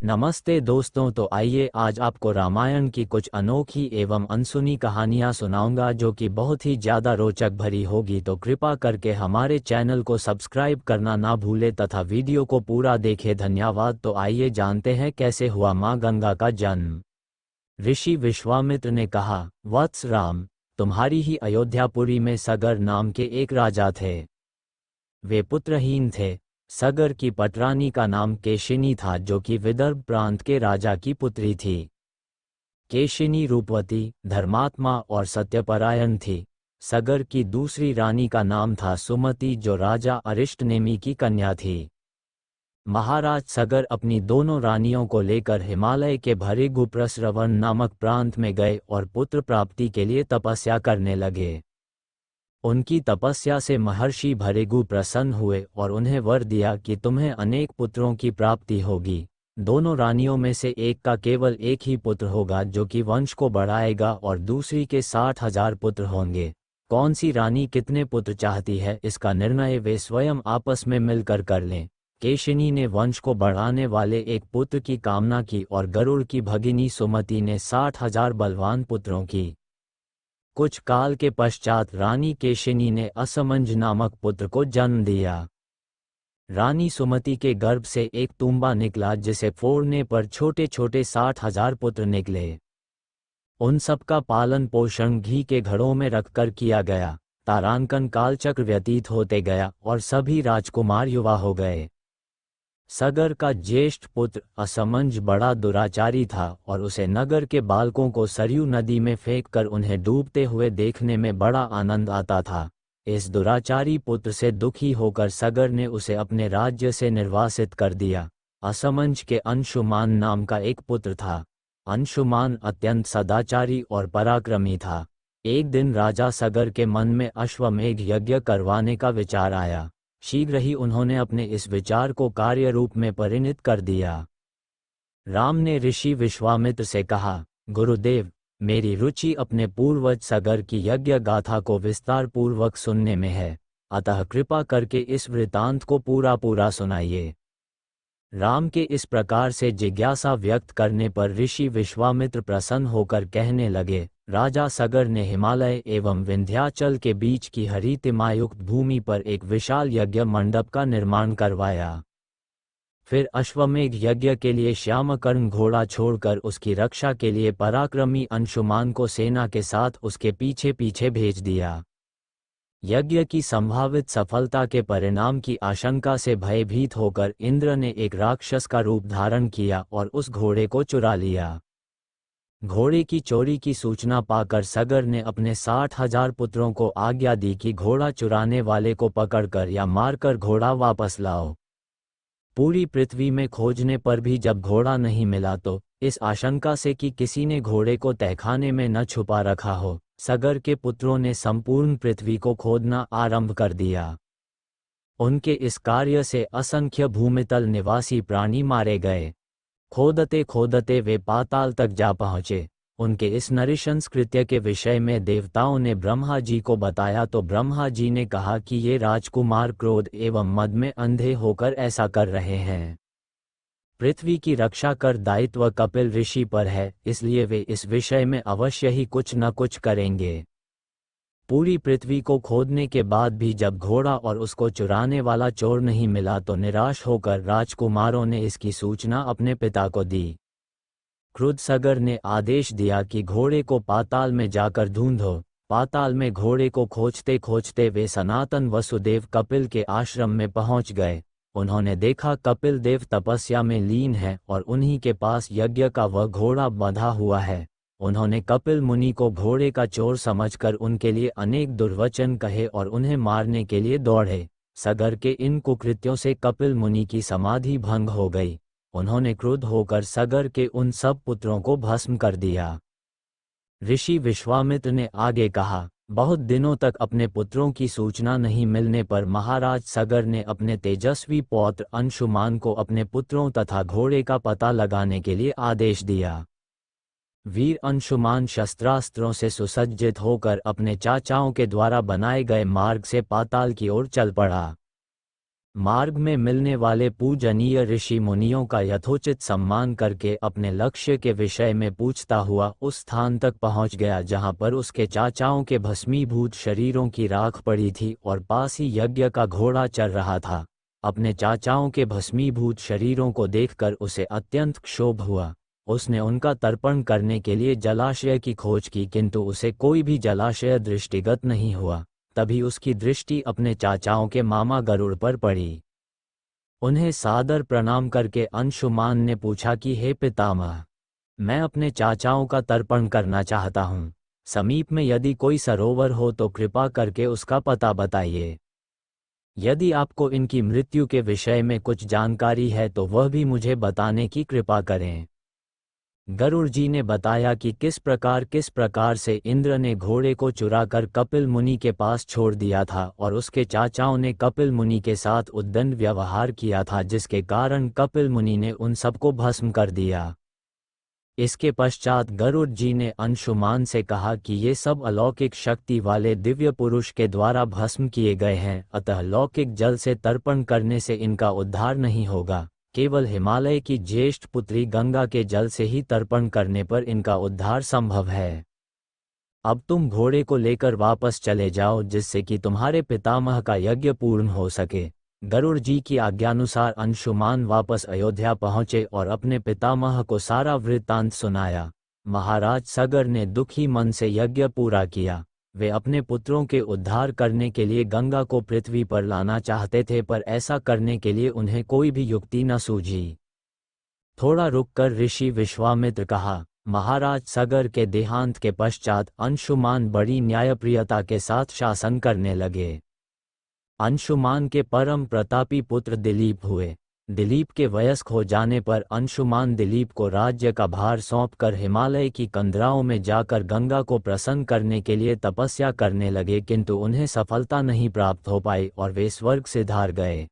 नमस्ते दोस्तों, तो आइए आज आपको रामायण की कुछ अनोखी एवं अनसुनी कहानियां सुनाऊंगा जो कि बहुत ही ज़्यादा रोचक भरी होगी। तो कृपा करके हमारे चैनल को सब्सक्राइब करना ना भूले तथा वीडियो को पूरा देखें। धन्यवाद। तो आइए जानते हैं कैसे हुआ माँ गंगा का जन्म। ऋषि विश्वामित्र ने कहा, वत्स राम, तुम्हारी ही अयोध्यापुरी में सगर नाम के एक राजा थे। वे पुत्रहीन थे। सगर की पटरानी का नाम केशिनी था जो कि विदर्भ प्रांत के राजा की पुत्री थी। केशिनी रूपवती, धर्मात्मा और सत्यपरायण थी। सगर की दूसरी रानी का नाम था सुमति जो राजा अरिष्टनेमि की कन्या थी। महाराज सगर अपनी दोनों रानियों को लेकर हिमालय के भृगु प्रस्रवण नामक प्रांत में गए और पुत्र प्राप्ति के लिए तपस्या करने लगे। उनकी तपस्या से महर्षि भृगु प्रसन्न हुए और उन्हें वर दिया कि तुम्हें अनेक पुत्रों की प्राप्ति होगी। दोनों रानियों में से एक का केवल एक ही पुत्र होगा जो कि वंश को बढ़ाएगा और दूसरी के 60,000 पुत्र होंगे। कौन सी रानी कितने पुत्र चाहती है इसका निर्णय वे स्वयं आपस में मिलकर कर लें। केशिनी ने वंश को बढ़ाने वाले एक पुत्र की कामना की और गरुड़ की भगिनी सुमति ने 60,000 बलवान पुत्रों की। कुछ काल के पश्चात रानी केशिनी ने असमंज नामक पुत्र को जन्म दिया। रानी सुमति के गर्भ से एक तुम्बा निकला जिसे फोड़ने पर छोटे छोटे 60,000 पुत्र निकले। उन सब का पालन पोषण घी के घड़ों में रखकर किया गया। तारांकन कालचक्र व्यतीत होते गया और सभी राजकुमार युवा हो गए। सगर का ज्येष्ठ पुत्र असमंज बड़ा दुराचारी था और उसे नगर के बालकों को सरयू नदी में फेंककर उन्हें डूबते हुए देखने में बड़ा आनंद आता था। इस दुराचारी पुत्र से दुखी होकर सगर ने उसे अपने राज्य से निर्वासित कर दिया। असमंज के अंशुमान नाम का एक पुत्र था। अंशुमान अत्यंत सदाचारी और पराक्रमी था। एक दिन राजा सगर के मन में अश्वमेघ यज्ञ करवाने का विचार आया। शीघ्र ही उन्होंने अपने इस विचार को कार्य रूप में परिणत कर दिया। राम ने ऋषि विश्वामित्र से कहा, गुरुदेव, मेरी रुचि अपने पूर्वज सगर की यज्ञ गाथा को विस्तार पूर्वक सुनने में है, अतः कृपा करके इस वृतांत को पूरा सुनाइए। राम के इस प्रकार से जिज्ञासा व्यक्त करने पर ऋषि विश्वामित्र प्रसन्न होकर कहने लगे, राजा सगर ने हिमालय एवं विंध्याचल के बीच की हरितिमायुक्त भूमि पर एक विशाल यज्ञ मंडप का निर्माण करवाया। फिर अश्वमेघ यज्ञ के लिए श्यामकर्ण घोड़ा छोड़कर उसकी रक्षा के लिए पराक्रमी अंशुमान को सेना के साथ उसके पीछे पीछे भेज दिया। यज्ञ की संभावित सफलता के परिणाम की आशंका से भयभीत होकर इंद्र ने एक राक्षस का रूप धारण किया और उस घोड़े को चुरा लिया। घोड़े की चोरी की सूचना पाकर सगर ने अपने 60,000 पुत्रों को आज्ञा दी कि घोड़ा चुराने वाले को पकड़कर या मारकर घोड़ा वापस लाओ। पूरी पृथ्वी में खोजने पर भी जब घोड़ा नहीं मिला तो इस आशंका से कि किसी ने घोड़े को तहखाने में न छुपा रखा हो, सगर के पुत्रों ने संपूर्ण पृथ्वी को खोदना आरंभ कर दिया। उनके इस कार्य से असंख्य भूमितल निवासी प्राणी मारे गए। खोदते खोदते वे पाताल तक जा पहुँचे। उनके इस नृशंस कृत्य के विषय में देवताओं ने ब्रह्मा जी को बताया तो ब्रह्मा जी ने कहा कि ये राजकुमार क्रोध एवं मद में अंधे होकर ऐसा कर रहे हैं। पृथ्वी की रक्षा कर दायित्व कपिल ऋषि पर है, इसलिए वे इस विषय में अवश्य ही कुछ न कुछ करेंगे। पूरी पृथ्वी को खोदने के बाद भी जब घोड़ा और उसको चुराने वाला चोर नहीं मिला तो निराश होकर राजकुमारों ने इसकी सूचना अपने पिता को दी। क्रुद्ध सगर ने आदेश दिया कि घोड़े को पाताल में जाकर ढूंढो। पाताल में घोड़े को खोजते खोजते वे सनातन वसुदेव कपिल के आश्रम में पहुंच गए। उन्होंने देखा कपिल देव तपस्या में लीन है और उन्हीं के पास यज्ञ का वह घोड़ा बंधा हुआ है। उन्होंने कपिल मुनि को घोड़े का चोर समझकर उनके लिए अनेक दुर्वचन कहे और उन्हें मारने के लिए दौड़े। सगर के इन कुकृत्यों से कपिल मुनि की समाधि भंग हो गई। उन्होंने क्रुद्ध होकर सगर के उन सब पुत्रों को भस्म कर दिया। ऋषि विश्वामित्र ने आगे कहा, बहुत दिनों तक अपने पुत्रों की सूचना नहीं मिलने पर महाराज सगर ने अपने तेजस्वी पौत्र अंशुमान को अपने पुत्रों तथा घोड़े का पता लगाने के लिए आदेश दिया। वीर अंशुमान शस्त्रास्त्रों से सुसज्जित होकर अपने चाचाओं के द्वारा बनाए गए मार्ग से पाताल की ओर चल पड़ा। मार्ग में मिलने वाले पूजनीय ऋषि मुनियों का यथोचित सम्मान करके अपने लक्ष्य के विषय में पूछता हुआ उस स्थान तक पहुंच गया जहां पर उसके चाचाओं के भस्मीभूत शरीरों की राख पड़ी थी और पास ही यज्ञ का घोड़ा चल रहा था। अपने चाचाओं के भस्मीभूत शरीरों को देखकर उसे अत्यंत क्षोभ हुआ। उसने उनका तर्पण करने के लिए जलाशय की खोज की, किंतु उसे कोई भी जलाशय दृष्टिगत नहीं हुआ। तभी उसकी दृष्टि अपने चाचाओं के मामा गरुड़ पर पड़ी। उन्हें सादर प्रणाम करके अंशुमान ने पूछा कि हे पितामह, मैं अपने चाचाओं का तर्पण करना चाहता हूँ। समीप में यदि कोई सरोवर हो तो कृपा करके उसका पता बताइए। यदि आपको इनकी मृत्यु के विषय में कुछ जानकारी है तो वह भी मुझे बताने की कृपा करें। गरुड़ जी ने बताया कि किस प्रकार से इंद्र ने घोड़े को चुराकर कपिल मुनि के पास छोड़ दिया था और उसके चाचाओं ने कपिल मुनि के साथ उद्दंड व्यवहार किया था, जिसके कारण कपिल मुनि ने उन सबको भस्म कर दिया। इसके पश्चात गरुड़ जी ने अंशुमान से कहा कि ये सब अलौकिक शक्ति वाले दिव्य पुरुष के द्वारा भस्म किए गए हैं, अतः लौकिक जल से तर्पण करने से इनका उद्धार नहीं होगा। केवल हिमालय की ज्येष्ठ पुत्री गंगा के जल से ही तर्पण करने पर इनका उद्धार संभव है। अब तुम घोड़े को लेकर वापस चले जाओ जिससे कि तुम्हारे पितामह का यज्ञ पूर्ण हो सके। गरुड़ जी की आज्ञानुसार अंशुमान वापस अयोध्या पहुंचे और अपने पितामह को सारा वृत्तांत सुनाया। महाराज सगर ने दुखी मन से यज्ञ पूरा किया। वे अपने पुत्रों के उद्धार करने के लिए गंगा को पृथ्वी पर लाना चाहते थे, पर ऐसा करने के लिए उन्हें कोई भी युक्ति न सूझी। थोड़ा रुककर ऋषि विश्वामित्र कहा, महाराज सगर के देहांत के पश्चात अंशुमान बड़ी न्यायप्रियता के साथ शासन करने लगे। अंशुमान के परम प्रतापी पुत्र दिलीप हुए। दिलीप के वयस्क हो जाने पर अंशुमान दिलीप को राज्य का भार सौंपकर हिमालय की कंदराओं में जाकर गंगा को प्रसन्न करने के लिए तपस्या करने लगे, किंतु उन्हें सफलता नहीं प्राप्त हो पाई और वे स्वर्ग से धार गए।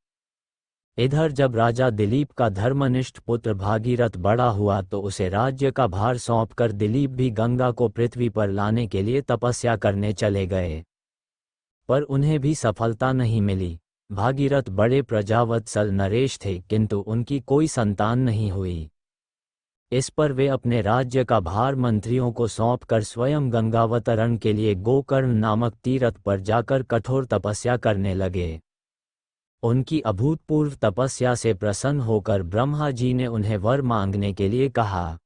इधर जब राजा दिलीप का धर्मनिष्ठ पुत्र भागीरथ बड़ा हुआ तो उसे राज्य का भार सौंपकर दिलीप भी गंगा को पृथ्वी पर लाने के लिए तपस्या करने चले गए, पर उन्हें भी सफलता नहीं मिली। भागीरथ बड़े प्रजावत्सल नरेश थे, किंतु उनकी कोई संतान नहीं हुई। इस पर वे अपने राज्य का भार मंत्रियों को सौंपकर स्वयं गंगावतरण के लिए गोकर्ण नामक तीर्थ पर जाकर कठोर तपस्या करने लगे। उनकी अभूतपूर्व तपस्या से प्रसन्न होकर ब्रह्मा जी ने उन्हें वर मांगने के लिए कहा।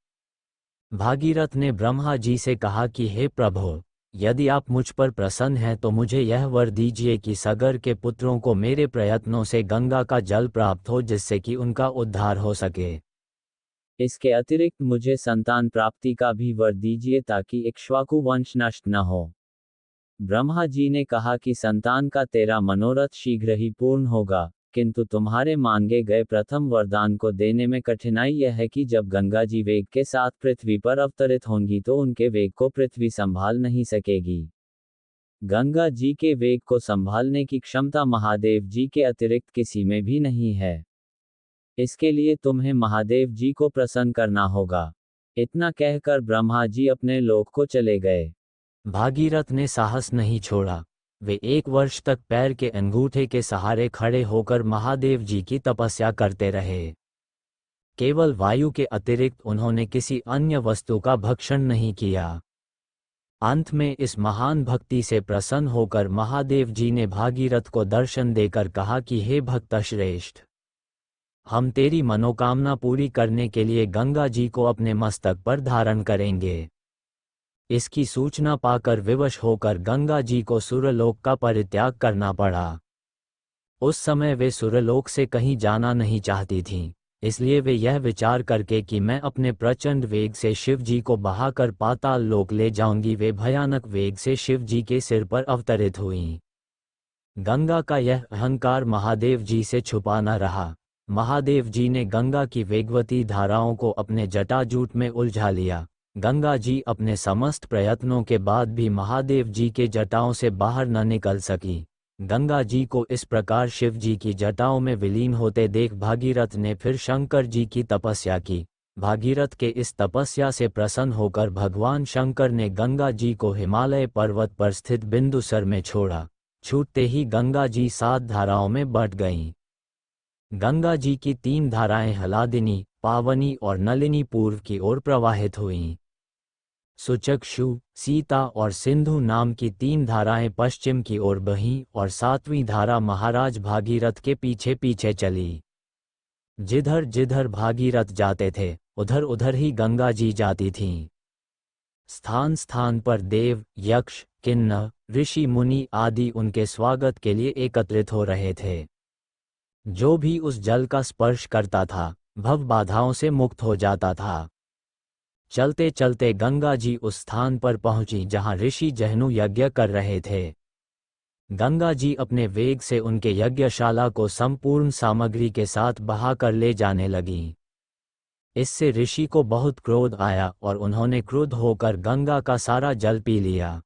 भागीरथ ने ब्रह्मा जी से कहा कि हे प्रभु, यदि आप मुझ पर प्रसन्न हैं तो मुझे यह वर दीजिए कि सगर के पुत्रों को मेरे प्रयत्नों से गंगा का जल प्राप्त हो, जिससे कि उनका उद्धार हो सके। इसके अतिरिक्त मुझे संतान प्राप्ति का भी वर दीजिए ताकि इक्ष्वाकु वंश नष्ट न हो। ब्रह्मा जी ने कहा कि संतान का तेरा मनोरथ शीघ्र ही पूर्ण होगा, किंतु तुम्हारे मांगे गए प्रथम वरदान को देने में कठिनाई यह है कि जब गंगा जी वेग के साथ पृथ्वी पर अवतरित होंगी तो उनके वेग को पृथ्वी संभाल नहीं सकेगी। गंगा जी के वेग को संभालने की क्षमता महादेव जी के अतिरिक्त किसी में भी नहीं है। इसके लिए तुम्हें महादेव जी को प्रसन्न करना होगा। इतना कहकर ब्रह्मा जी अपने लोक को चले गए। भागीरथ ने साहस नहीं छोड़ा। वे 1 वर्ष तक पैर के अंगूठे के सहारे खड़े होकर महादेव जी की तपस्या करते रहे। केवल वायु के अतिरिक्त उन्होंने किसी अन्य वस्तु का भक्षण नहीं किया। अंत में इस महान भक्ति से प्रसन्न होकर महादेव जी ने भागीरथ को दर्शन देकर कहा कि हे भक्त श्रेष्ठ, हम तेरी मनोकामना पूरी करने के लिए गंगा जी को अपने मस्तक पर धारण करेंगे। इसकी सूचना पाकर विवश होकर गंगा जी को सुरलोक का परित्याग करना पड़ा। उस समय वे सुरलोक से कहीं जाना नहीं चाहती थीं, इसलिए वे यह विचार करके कि मैं अपने प्रचंड वेग से शिव जी को बहाकर पाताल लोक ले जाऊंगी, वे भयानक वेग से शिव जी के सिर पर अवतरित हुईं। गंगा का यह अहंकार महादेव जी से छुपा न रहा। महादेव जी ने गंगा की वेगवती धाराओं को अपने जटाजूट में उलझा लिया। गंगा जी अपने समस्त प्रयत्नों के बाद भी महादेव जी के जटाओं से बाहर न निकल सकी। गंगा जी को इस प्रकार शिव जी की जटाओं में विलीन होते देख भागीरथ ने फिर शंकर जी की तपस्या की। भागीरथ के इस तपस्या से प्रसन्न होकर भगवान शंकर ने गंगा जी को हिमालय पर्वत पर स्थित बिंदुसर में छोड़ा। छूटते ही गंगा जी 7 धाराओं में बट गईं। गंगा जी की 3 धाराएं हलादिनी, पावनी और नलिनी पूर्व की ओर प्रवाहित हुईं। सुचक्षु, सीता और सिंधु नाम की 3 धाराएं पश्चिम की ओर बहीं और 7वीं धारा महाराज भागीरथ के पीछे पीछे चली। जिधर जिधर भागीरथ जाते थे उधर उधर ही गंगा जी जाती थीं। स्थान स्थान पर देव, यक्ष, किन्नर, ऋषि मुनि आदि उनके स्वागत के लिए एकत्रित हो रहे थे। जो भी उस जल का स्पर्श करता था भव बाधाओं से मुक्त हो जाता था। चलते चलते गंगा जी उस स्थान पर पहुंची जहां ऋषि जहनु यज्ञ कर रहे थे। गंगा जी अपने वेग से उनके यज्ञशाला को संपूर्ण सामग्री के साथ बहा कर ले जाने लगीं। इससे ऋषि को बहुत क्रोध आया और उन्होंने क्रुद्ध होकर गंगा का सारा जल पी लिया।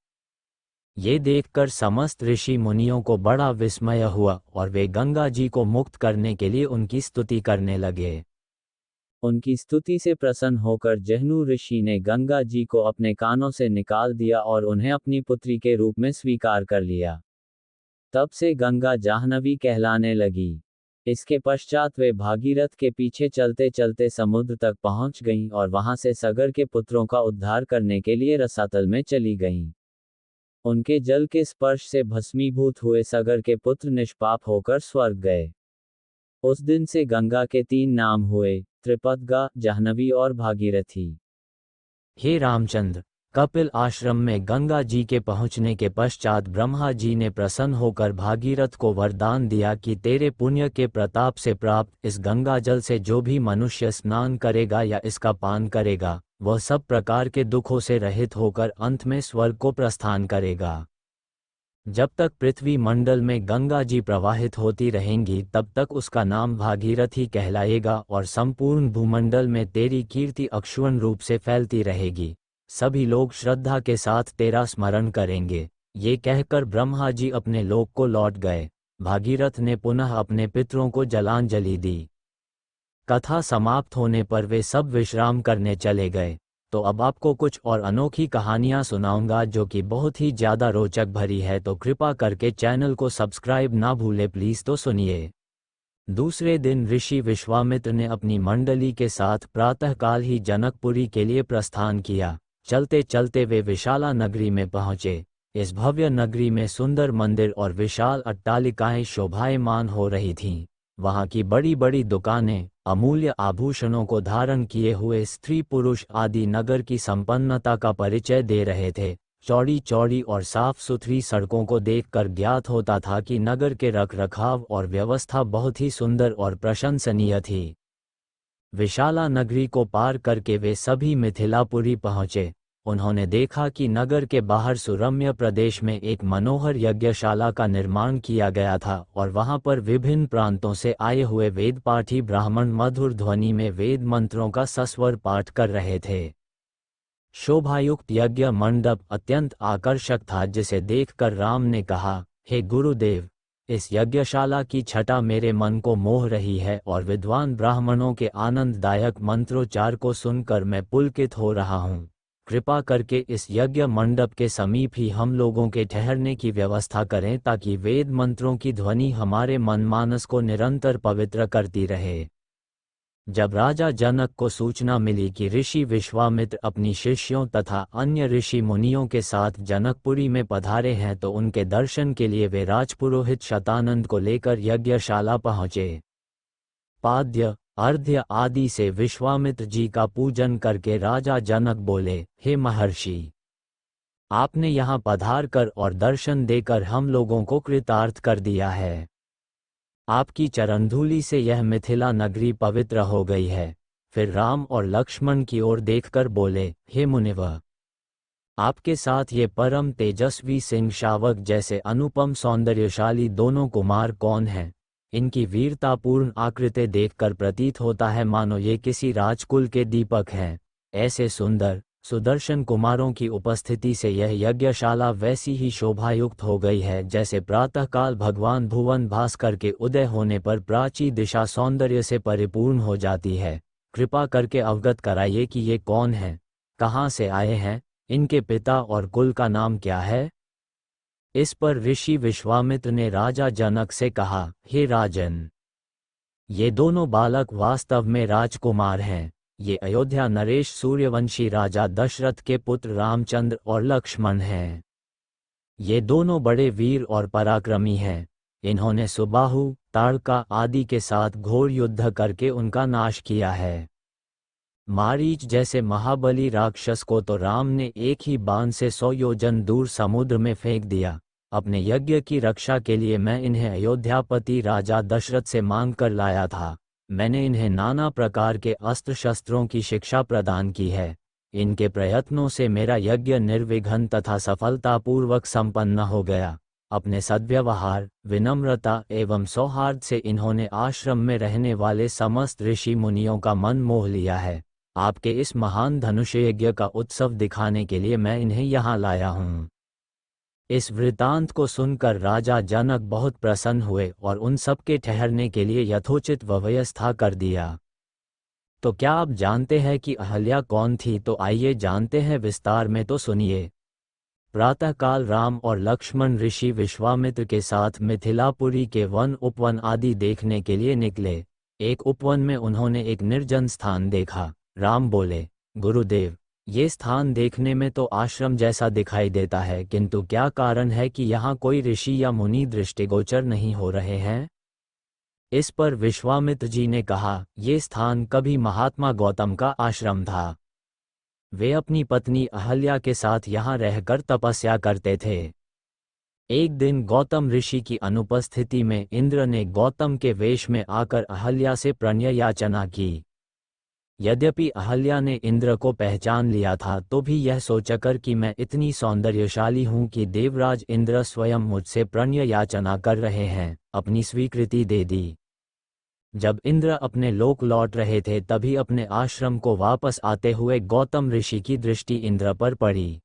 ये देखकर समस्त ऋषि मुनियों को बड़ा विस्मय हुआ और वे गंगा जी को मुक्त करने के लिए उनकी स्तुति करने लगे। उनकी स्तुति से प्रसन्न होकर जहनु ऋषि ने गंगा जी को अपने कानों से निकाल दिया और उन्हें अपनी पुत्री के रूप में स्वीकार कर लिया। तब से गंगा जाह्नवी कहलाने लगी। इसके पश्चात वे भागीरथ के पीछे चलते चलते समुद्र तक पहुंच गईं और वहां से सगर के पुत्रों का उद्धार करने के लिए रसातल में चली गईं। उनके जल के स्पर्श से भस्मीभूत हुए सगर के पुत्र निष्पाप होकर स्वर्ग गए। उस दिन से गंगा के 3 नाम हुए, त्रिपदगा, जाह्नवी और भागीरथी। हे रामचंद्र, कपिल आश्रम में गंगा जी के पहुंचने के पश्चात ब्रह्मा जी ने प्रसन्न होकर भागीरथ को वरदान दिया कि तेरे पुण्य के प्रताप से प्राप्त इस गंगा जल से जो भी मनुष्य स्नान करेगा या इसका पान करेगा वह सब प्रकार के दुखों से रहित होकर अंत में स्वर्ग को प्रस्थान करेगा। जब तक पृथ्वी मंडल में गंगा जी प्रवाहित होती रहेंगी तब तक उसका नाम भागीरथ ही कहलाएगा और संपूर्ण भूमंडल में तेरी कीर्ति अक्षुण्ण रूप से फैलती रहेगी। सभी लोग श्रद्धा के साथ तेरा स्मरण करेंगे। ये कहकर ब्रह्मा जी अपने लोक को लौट गए। भागीरथ ने पुनः अपने पितरों को जलांजलि दी। कथा समाप्त होने पर वे सब विश्राम करने चले गए। तो अब आपको कुछ और अनोखी कहानियां सुनाऊंगा जो कि बहुत ही ज़्यादा रोचक भरी है, तो कृपा करके चैनल को सब्सक्राइब ना भूले प्लीज़। तो सुनिए। दूसरे दिन ऋषि विश्वामित्र ने अपनी मंडली के साथ प्रातःकाल ही जनकपुरी के लिए प्रस्थान किया। चलते चलते वे विशाला नगरी में पहुंचे। इस भव्य नगरी में सुंदर मंदिर और विशाल अट्टालिकाएं शोभायमान हो रही थीं। वहां की बड़ी बड़ी दुकानें अमूल्य आभूषणों को धारण किए हुए स्त्री पुरुष आदि नगर की संपन्नता का परिचय दे रहे थे। चौड़ी चौड़ी और साफ सुथरी सड़कों को देखकर ज्ञात होता था कि नगर के रखरखाव और व्यवस्था बहुत ही सुंदर और प्रशंसनीय थी। विशाला नगरी को पार करके वे सभी मिथिलापुरी पहुंचे। उन्होंने देखा कि नगर के बाहर सुरम्य प्रदेश में एक मनोहर यज्ञशाला का निर्माण किया गया था और वहां पर विभिन्न प्रांतों से आए हुए वेदपाठी ब्राह्मण मधुर ध्वनि में वेद मंत्रों का सस्वर पाठ कर रहे थे। शोभायुक्त यज्ञ मंडप अत्यंत आकर्षक था, जिसे देखकर राम ने कहा, हे गुरुदेव, इस यज्ञशाला की छटा मेरे मन को मोह रही है और विद्वान ब्राह्मणों के आनंददायक मंत्रोच्चार को सुनकर मैं पुलकित हो रहा हूँ। कृपा करके इस यज्ञ मंडप के समीप ही हम लोगों के ठहरने की व्यवस्था करें ताकि वेद मंत्रों की ध्वनि हमारे मनमानस को निरंतर पवित्र करती रहे। जब राजा जनक को सूचना मिली कि ऋषि विश्वामित्र अपनी शिष्यों तथा अन्य ऋषि मुनियों के साथ जनकपुरी में पधारे हैं तो उनके दर्शन के लिए वे राजपुरोहित शतानंद को लेकर यज्ञशाला पहुंचे। पाद्य अर्घ्य आदि से विश्वामित्र जी का पूजन करके राजा जनक बोले, हे महर्षि, आपने यहाँ पधार कर और दर्शन देकर हम लोगों को कृतार्थ कर दिया है। आपकी चरणधूलि से यह मिथिला नगरी पवित्र हो गई है। फिर राम और लक्ष्मण की ओर देखकर बोले, हे मुनिवर, आपके साथ ये परम तेजस्वी सिंह शावक जैसे अनुपम सौंदर्यशाली दोनों कुमार कौन हैं? इनकी वीरतापूर्ण आकृति देखकर प्रतीत होता है मानो ये किसी राजकुल के दीपक हैं। ऐसे सुंदर सुदर्शन कुमारों की उपस्थिति से यह यज्ञशाला वैसी ही शोभायुक्त हो गई है जैसे प्रातःकाल भगवान भुवन भास्कर के उदय होने पर प्राची दिशा सौंदर्य से परिपूर्ण हो जाती है। कृपा करके अवगत कराइए कि ये कौन हैं, कहाँ से आए हैं, इनके पिता और कुल का नाम क्या है? इस पर ऋषि विश्वामित्र ने राजा जनक से कहा, हे राजन, ये दोनों बालक वास्तव में राजकुमार हैं। ये अयोध्या नरेश सूर्यवंशी राजा दशरथ के पुत्र रामचंद्र और लक्ष्मण हैं। ये दोनों बड़े वीर और पराक्रमी हैं। इन्होंने सुबाहु, ताड़का आदि के साथ घोर युद्ध करके उनका नाश किया है। मारीच जैसे महाबली राक्षस को तो राम ने एक ही बाण से 100 योजन दूर समुद्र में फेंक दिया। अपने यज्ञ की रक्षा के लिए मैं इन्हें अयोध्यापति राजा दशरथ से मांग कर लाया था। मैंने इन्हें नाना प्रकार के अस्त्र शस्त्रों की शिक्षा प्रदान की है। इनके प्रयत्नों से मेरा यज्ञ निर्विघ्न तथा सफलतापूर्वक संपन्न हो गया। अपने सद्व्यवहार, विनम्रता एवं सौहार्द से इन्होंने आश्रम में रहने वाले समस्त ऋषि मुनियों का मन मोह लिया है। आपके इस महान धनुष यज्ञ का उत्सव दिखाने के लिए मैं इन्हें यहाँ लाया हूँ। इस वृतांत को सुनकर राजा जनक बहुत प्रसन्न हुए और उन सब के ठहरने के लिए यथोचित व्यवस्था कर दिया। तो क्या आप जानते हैं कि अहल्या कौन थी? तो आइए जानते हैं विस्तार में, तो सुनिए। प्रातःकाल राम और लक्ष्मण ऋषि विश्वामित्र के साथ मिथिलापुरी के वन उपवन आदि देखने के लिए निकले। एक उपवन में उन्होंने एक निर्जन स्थान देखा। राम बोले, गुरुदेव, ये स्थान देखने में तो आश्रम जैसा दिखाई देता है, किंतु क्या कारण है कि यहाँ कोई ऋषि या मुनि दृष्टिगोचर नहीं हो रहे हैं? इस पर विश्वामित्र जी ने कहा, ये स्थान कभी महात्मा गौतम का आश्रम था। वे अपनी पत्नी अहल्या के साथ यहाँ रहकर तपस्या करते थे। एक दिन गौतम ऋषि की अनुपस्थिति में इंद्र ने गौतम के वेश में आकर अहल्या से प्रणय याचना की। यद्यपि अहल्या ने इंद्र को पहचान लिया था, तो भी यह सोचकर कि मैं इतनी सौंदर्यशाली हूँ कि देवराज इंद्र स्वयं मुझसे प्रणय याचना कर रहे हैं, अपनी स्वीकृति दे दी। जब इंद्र अपने लोक लौट रहे थे, तभी अपने आश्रम को वापस आते हुए गौतम ऋषि की दृष्टि इंद्र पर पड़ी।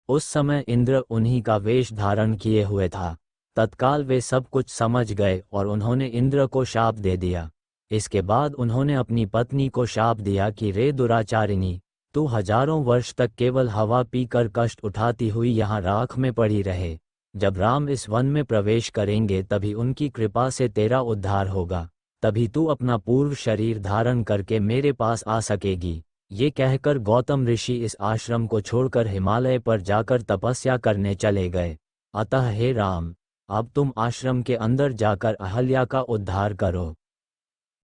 उस समय इंद्र उन्हीं का वेश धारण किए हुए था। तत्काल वे सब कुछ समझ गए और उन्होंने इंद्र को शाप दे दिया। इसके बाद उन्होंने अपनी पत्नी को शाप दिया कि रे दुराचारिणी, तू हजारों वर्ष तक केवल हवा पीकर कष्ट उठाती हुई यहाँ राख में पड़ी रहे। जब राम इस वन में प्रवेश करेंगे तभी उनकी कृपा से तेरा उद्धार होगा, तभी तू अपना पूर्व शरीर धारण करके मेरे पास आ सकेगी। ये कहकर गौतम ऋषि इस आश्रम को छोड़कर हिमालय पर जाकर तपस्या करने चले गए। अतः हे राम, अब तुम आश्रम के अंदर जाकर अहल्या का उद्धार करो।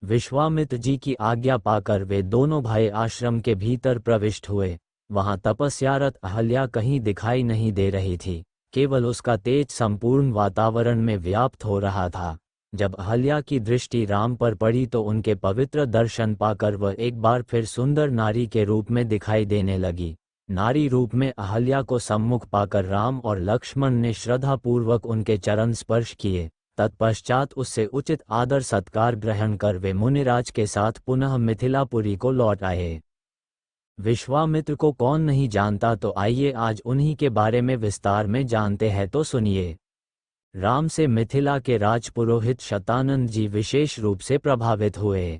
विश्वामित्र जी की आज्ञा पाकर वे दोनों भाई आश्रम के भीतर प्रविष्ट हुए। वहां तपस्यारत अहल्या कहीं दिखाई नहीं दे रही थी, केवल उसका तेज संपूर्ण वातावरण में व्याप्त हो रहा था। जब अहल्या की दृष्टि राम पर पड़ी तो उनके पवित्र दर्शन पाकर वह एक बार फिर सुंदर नारी के रूप में दिखाई देने लगी। नारी रूप में अहल्या को सम्मुख पाकर राम और लक्ष्मण ने श्रद्धापूर्वक उनके चरण स्पर्श किए। तत्पश्चात उससे उचित आदर सत्कार ग्रहण कर वे मुनिराज के साथ पुनः मिथिलापुरी को लौट आए। विश्वामित्र को कौन नहीं जानता, तो आइए आज उन्हीं के बारे में विस्तार में जानते हैं, तो सुनिए। राम से मिथिला के राजपुरोहित शतानंद जी विशेष रूप से प्रभावित हुए।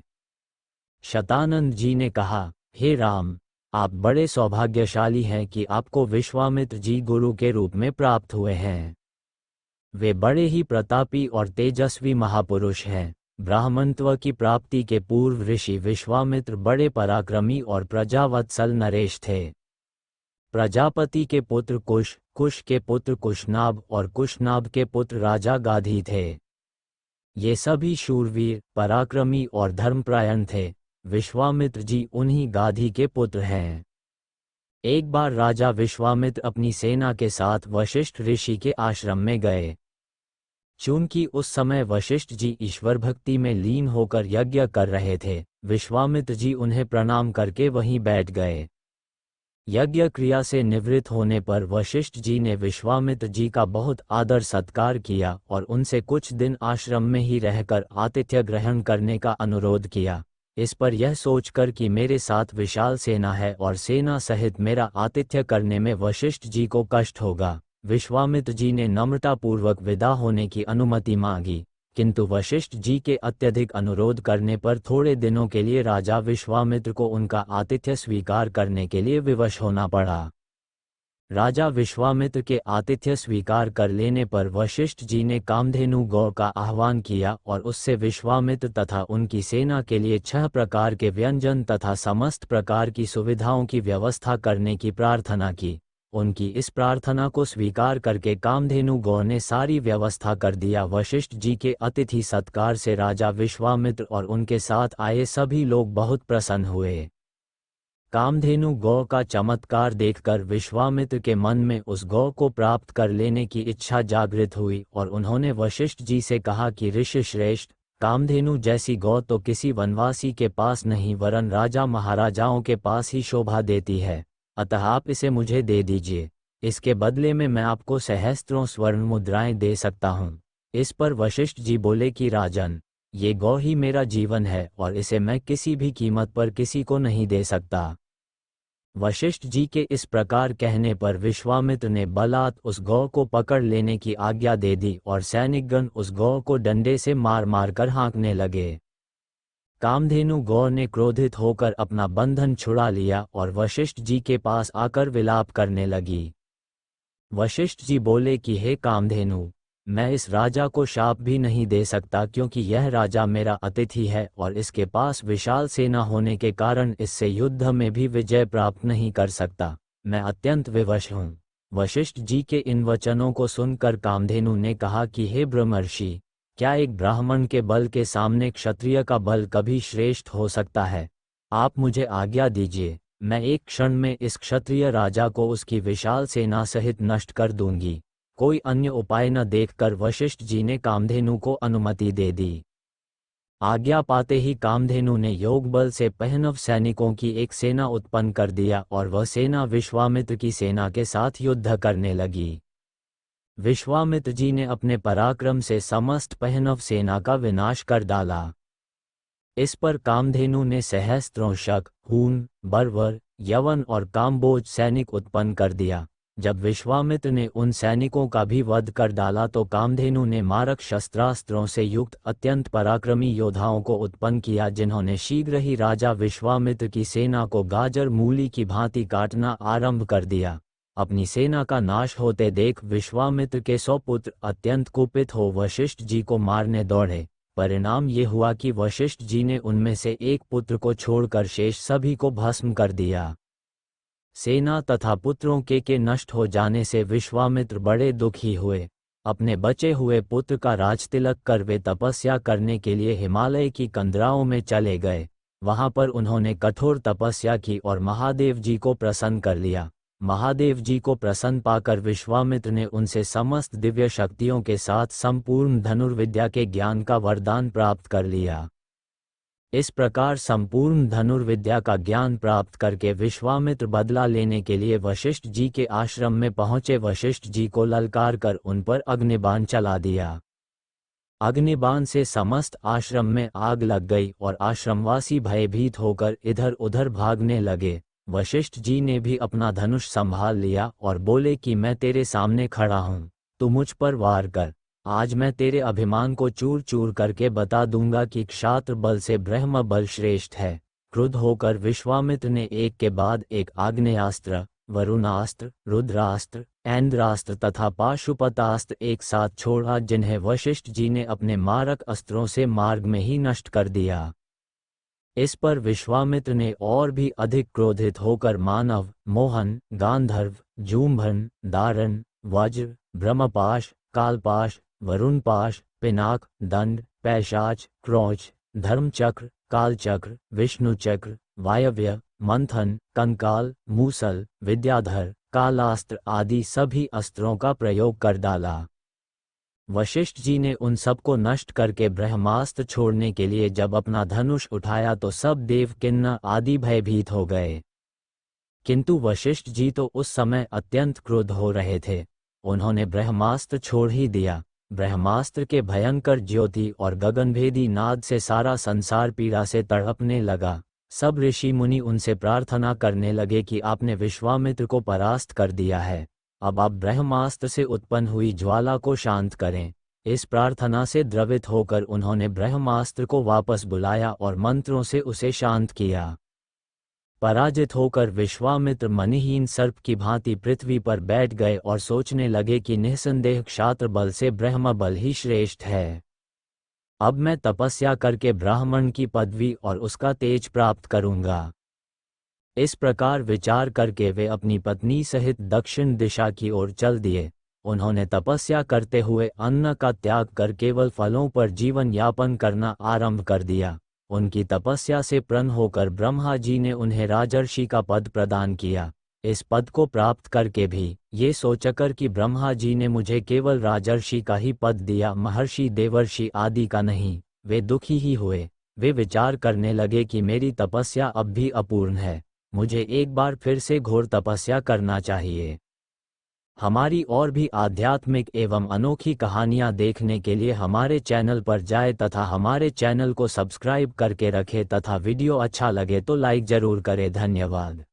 शतानंद जी ने कहा, हे राम, आप बड़े सौभाग्यशाली हैं कि आपको विश्वामित्र जी गुरु के रूप में प्राप्त हुए हैं। वे बड़े ही प्रतापी और तेजस्वी महापुरुष हैं। ब्राह्मणत्व की प्राप्ति के पूर्व ऋषि विश्वामित्र बड़े पराक्रमी और प्रजावत्सल नरेश थे। प्रजापति के पुत्र कुश, कुश के पुत्र कुशनाभ और कुशनाभ के पुत्र राजा गाधी थे। ये सभी शूरवीर, पराक्रमी और धर्मपरायण थे। विश्वामित्र जी उन्हीं गाधी के पुत्र हैं। एक बार राजा विश्वामित्र अपनी सेना के साथ वशिष्ठ ऋषि के आश्रम में गए। चूंकि उस समय वशिष्ठ जी ईश्वर भक्ति में लीन होकर यज्ञ कर रहे थे, विश्वामित्र जी उन्हें प्रणाम करके वहीं बैठ गए। यज्ञ क्रिया से निवृत्त होने पर वशिष्ठ जी ने विश्वामित्र जी का बहुत आदर सत्कार किया और उनसे कुछ दिन आश्रम में ही रहकर आतिथ्य ग्रहण करने का अनुरोध किया। इस पर यह सोचकर कि मेरे साथ विशाल सेना है और सेना सहित मेरा आतिथ्य करने में वशिष्ठ जी को कष्ट होगा, विश्वामित्र जी ने नम्रतापूर्वक विदा होने की अनुमति मांगी। किंतु वशिष्ठ जी के अत्यधिक अनुरोध करने पर थोड़े दिनों के लिए राजा विश्वामित्र को उनका आतिथ्य स्वीकार करने के लिए विवश होना पड़ा। राजा विश्वामित्र के आतिथ्य स्वीकार कर लेने पर वशिष्ठ जी ने कामधेनु गौ का आह्वान किया और उससे विश्वामित्र तथा उनकी सेना के लिए 6 प्रकार के व्यंजन तथा समस्त प्रकार की सुविधाओं की व्यवस्था करने की प्रार्थना की। उनकी इस प्रार्थना को स्वीकार करके कामधेनु गौ ने सारी व्यवस्था कर दिया। वशिष्ठ जी के अतिथि सत्कार से राजा विश्वामित्र और उनके साथ आए सभी लोग बहुत प्रसन्न हुए। कामधेनु गौ का चमत्कार देखकर विश्वामित्र के मन में उस गौ को प्राप्त कर लेने की इच्छा जागृत हुई और उन्होंने वशिष्ठ जी से कहा कि ऋषि श्रेष्ठ, कामधेनु जैसी गौ तो किसी वनवासी के पास नहीं वरन राजा महाराजाओं के पास ही शोभा देती है, अतः आप इसे मुझे दे दीजिए। इसके बदले में मैं आपको सहस्त्रों स्वर्ण मुद्राएं दे सकता हूँ। इस पर वशिष्ठ जी बोले कि राजन, ये गौ ही मेरा जीवन है और इसे मैं किसी भी कीमत पर किसी को नहीं दे सकता। वशिष्ठ जी के इस प्रकार कहने पर विश्वामित्र ने बलात् उस गौ को पकड़ लेने की आज्ञा दे दी और सैनिकगण उस गौ को डंडे से मार मार कर हाँकने लगे। कामधेनु गौ ने क्रोधित होकर अपना बंधन छुड़ा लिया और वशिष्ठ जी के पास आकर विलाप करने लगी। वशिष्ठ जी बोले कि हे कामधेनु, मैं इस राजा को शाप भी नहीं दे सकता क्योंकि यह राजा मेरा अतिथि है और इसके पास विशाल सेना होने के कारण इससे युद्ध में भी विजय प्राप्त नहीं कर सकता। मैं अत्यंत विवश हूँ। वशिष्ठ जी के इन वचनों को सुनकर कामधेनु ने कहा कि हे ब्रह्मर्षि, क्या एक ब्राह्मण के बल के सामने क्षत्रिय का बल कभी श्रेष्ठ हो सकता है? आप मुझे आज्ञा दीजिए, मैं एक क्षण में इस क्षत्रिय राजा को उसकी विशाल सेना सहित नष्ट कर दूंगी। कोई अन्य उपाय न देखकर वशिष्ठ जी ने कामधेनु को अनुमति दे दी। आज्ञा पाते ही कामधेनु ने योग बल से पहनव सैनिकों की एक सेना उत्पन्न कर दिया और वह सेना विश्वामित्र की सेना के साथ युद्ध करने लगी। विश्वामित्र जी ने अपने पराक्रम से समस्त पहनव सेना का विनाश कर डाला। इस पर कामधेनु ने सहस्त्रों शक, हून, बर्बर, यवन और काम्बोज सैनिक उत्पन्न कर दिया। जब विश्वामित्र ने उन सैनिकों का भी वध कर डाला तो कामधेनु ने मारक शस्त्रास्त्रों से युक्त अत्यंत पराक्रमी योद्धाओं को उत्पन्न किया, जिन्होंने शीघ्र ही राजा विश्वामित्र की सेना को गाजर मूली की भांति काटना आरंभ कर दिया। अपनी सेना का नाश होते देख विश्वामित्र के 100 पुत्र अत्यंत कुपित हो वशिष्ठ जी को मारने दौड़े। परिणाम ये हुआ कि वशिष्ठ जी ने उनमें से एक पुत्र को छोड़कर शेष सभी को भस्म कर दिया। सेना तथा पुत्रों के नष्ट हो जाने से विश्वामित्र बड़े दुखी हुए। अपने बचे हुए पुत्र का राजतिलक कर वे तपस्या करने के लिए हिमालय की कंदराओं में चले गए। वहां पर उन्होंने कठोर तपस्या की और महादेव जी को प्रसन्न कर लिया। महादेव जी को प्रसन्न पाकर विश्वामित्र ने उनसे समस्त दिव्य शक्तियों के साथ संपूर्ण धनुर्विद्या के ज्ञान का वरदान प्राप्त कर लिया। इस प्रकार संपूर्ण धनुर्विद्या का ज्ञान प्राप्त करके विश्वामित्र बदला लेने के लिए वशिष्ठ जी के आश्रम में पहुंचे। वशिष्ठ जी को ललकार कर उन पर अग्निबाण चला दिया। अग्निबाण से समस्त आश्रम में आग लग गई और आश्रमवासी भयभीत होकर इधर उधर भागने लगे। वशिष्ठ जी ने भी अपना धनुष संभाल लिया और बोले कि मैं तेरे सामने खड़ा हूँ, तू मुझ पर वार कर। आज मैं तेरे अभिमान को चूर चूर करके बता दूंगा कि क्षात्र बल से ब्रह्म बल श्रेष्ठ है। क्रुद्ध होकर विश्वामित्र ने एक के बाद एक आग्नेयास्त्र, वरुणास्त्र, रुद्रास्त्र, ऐन्द्रास्त्र तथा पाशुपतास्त्र एक साथ छोड़ा, जिन्हें वशिष्ठ जी ने अपने मारक अस्त्रों से मार्ग में ही नष्ट कर दिया। इस पर विश्वामित्र ने और भी अधिक क्रोधित होकर मानव, मोहन, गांधर्व, जूम्भन, दारण, वज्र, ब्रह्मपाश, कालपाश, वरुणपाश, पिनाक, दंड, पैशाच, क्रोच, धर्मचक्र, कालचक्र, विष्णुचक्र, वायव्य, मंथन, कंकाल, मूसल, विद्याधर, कालास्त्र आदि सभी अस्त्रों का प्रयोग कर डाला। वशिष्ठ जी ने उन सबको नष्ट करके ब्रह्मास्त्र छोड़ने के लिए जब अपना धनुष उठाया तो सब देव किन्नर आदि भयभीत हो गए। किंतु वशिष्ठ जी तो उस समय अत्यंत क्रुद्ध हो रहे थे। उन्होंने ब्रह्मास्त्र छोड़ ही दिया। ब्रह्मास्त्र के भयंकर ज्योति और गगनभेदी नाद से सारा संसार पीड़ा से तड़पने लगा। सब ऋषि मुनि उनसे प्रार्थना करने लगे कि आपने विश्वामित्र को परास्त कर दिया है, अब आप ब्रह्मास्त्र से उत्पन्न हुई ज्वाला को शांत करें। इस प्रार्थना से द्रवित होकर उन्होंने ब्रह्मास्त्र को वापस बुलाया और मंत्रों से उसे शांत किया। पराजित होकर विश्वामित्र मणिहीन सर्प की भांति पृथ्वी पर बैठ गए और सोचने लगे कि निस्संदेह क्षात्र बल से ब्रह्म बल ही श्रेष्ठ है। अब मैं तपस्या करके ब्राह्मण की पदवी और उसका तेज प्राप्त करूंगा। इस प्रकार विचार करके वे अपनी पत्नी सहित दक्षिण दिशा की ओर चल दिए। उन्होंने तपस्या करते हुए अन्न का त्याग कर केवल फलों पर जीवन यापन करना आरंभ कर दिया। उनकी तपस्या से प्रसन्न होकर ब्रह्मा जी ने उन्हें राजर्षि का पद प्रदान किया। इस पद को प्राप्त करके भी ये सोचकर कि ब्रह्मा जी ने मुझे केवल राजर्षि का ही पद दिया, महर्षि देवर्षि आदि का नहीं, वे दुखी ही हुए। वे विचार करने लगे कि मेरी तपस्या अब भी अपूर्ण है, मुझे एक बार फिर से घोर तपस्या करना चाहिए। हमारी और भी आध्यात्मिक एवं अनोखी कहानियाँ देखने के लिए हमारे चैनल पर जाए तथा हमारे चैनल को सब्सक्राइब करके रखें तथा वीडियो अच्छा लगे तो लाइक जरूर करें। धन्यवाद।